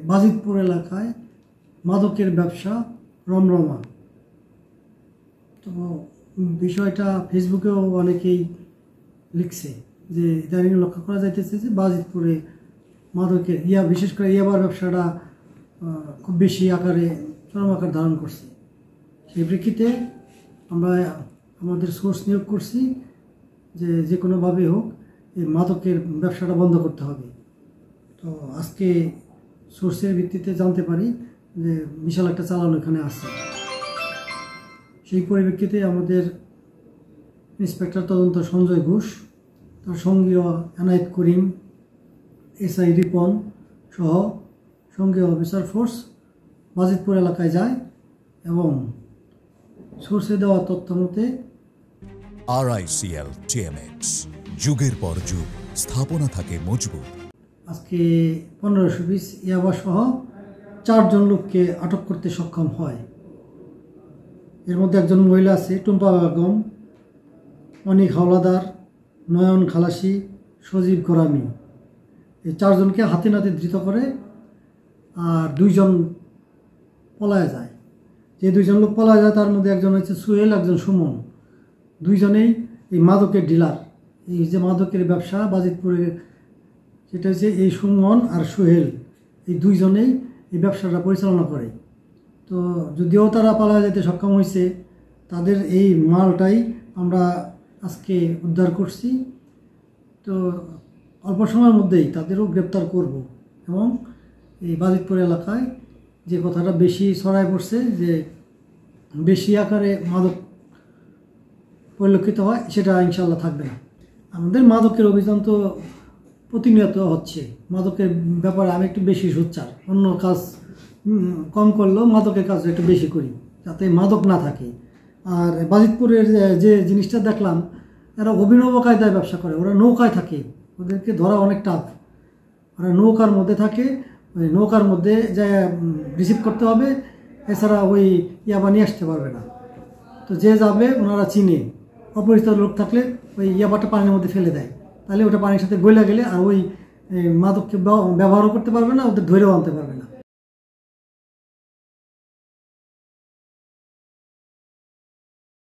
বাজিতপুর এলাকায় মাদকের ব্যবসা রমরমা। তো বিষয়টা ফেসবুকেও অনেকেই লিখছে যে ইদানিং লক্ষ্য করা যাইতেছে যে বাজিতপুরে মাদকের বিশেষ করে ইয়াবার ব্যবসাটা খুব বেশি আকারে চরম আকার ধারণ করছে। সেই প্রেক্ষিতে আমরা আমাদের সোর্স নিয়োগ করছি যে কোনোভাবে হোক এই মাদকের ব্যবসাটা বন্ধ করতে হবে। তো আজকে সোর্সের ভিত্তিতে জানতে পারি যে বিশাল একটা চালান এখানে আছে। সেই পরিপ্রেক্ষিতে আমাদের ইন্সপেক্টর তদন্ত সঞ্জয় ঘোষ, তার সঙ্গীয় এনায়েত করিম, এসআই রিপন সহ সঙ্গীয় অফিসার ফোর্স বাজিতপুর এলাকায় যায় এবং সোর্সে দেওয়া তথ্য মতে RICL TMX যুগের পর যুগ স্থাপনা থাকে মজবুত। আজকে 1500 পিস ইয়াবা সহ 4 জন লোককে আটক করতে সক্ষম হয়। এর মধ্যে একজন মহিলা আছে, টুম্পা বেগম, অনিক হাওলাদার, নয়ন খালাসি, সজীব গোরামি। এই 4 জনকে হাতে নাতে ধৃত করে আর 2 জন পলায় যায়। যে 2 জন লোক পলায় যায় তার মধ্যে একজন হচ্ছে সুহেল, একজন সুমন। 2 জনেই এই মাদকের ডিলার। এই যে মাদকের ব্যবসা বাজিতপুরে, সেটা হচ্ছে এই সুমন আর সুহেল, এই 2 জনেই এই ব্যবসাটা পরিচালনা করে। তো যদিও তারা পালায় যেতে সক্ষম হয়েছে, তাদের এই মালটাই আমরা আজকে উদ্ধার করছি। তো অল্প সময়ের মধ্যেই তাদেরও গ্রেপ্তার করব এবং এই বাজিতপুর এলাকায় যে কথাটা বেশি ছড়ায় পড়ছে যে বেশি আকারে মাদক পরিলক্ষিত হয়, সেটা ইনশাল্লাহ থাকবে না। আমাদের মাদকের অভিযান তো প্রতিনিয়ত হচ্ছে। মাদকের ব্যাপারে আমি একটু বেশি সোচ্চার, অন্য কাজ কম করলেও মাদকের কাজ একটু বেশি করি যাতে মাদক না থাকে। আর বাজিতপুরের যে জিনিসটা দেখলাম, এরা অভিনব কায়দায় ব্যবসা করে। ওরা নৌকায় থাকে, ওদেরকে ধরা অনেক টাফ। ওরা নৌকার মধ্যে থাকে, ওই নৌকার মধ্যে যা রিসিভ করতে হবে, এছাড়া ওই ইয়াবা নিয়ে আসতে পারবে না। তো যে যাবে ওনারা চিনে, অপরিচিত লোক থাকলে ওই ইয়াবাটা পানির মধ্যে ফেলে দেয়, তাহলে ওটা পানির সাথে গলে গেলে আর ওই মাদককে ব্যবহারও করতে পারবে না, ওদের ধরেও আনতে পারবে না।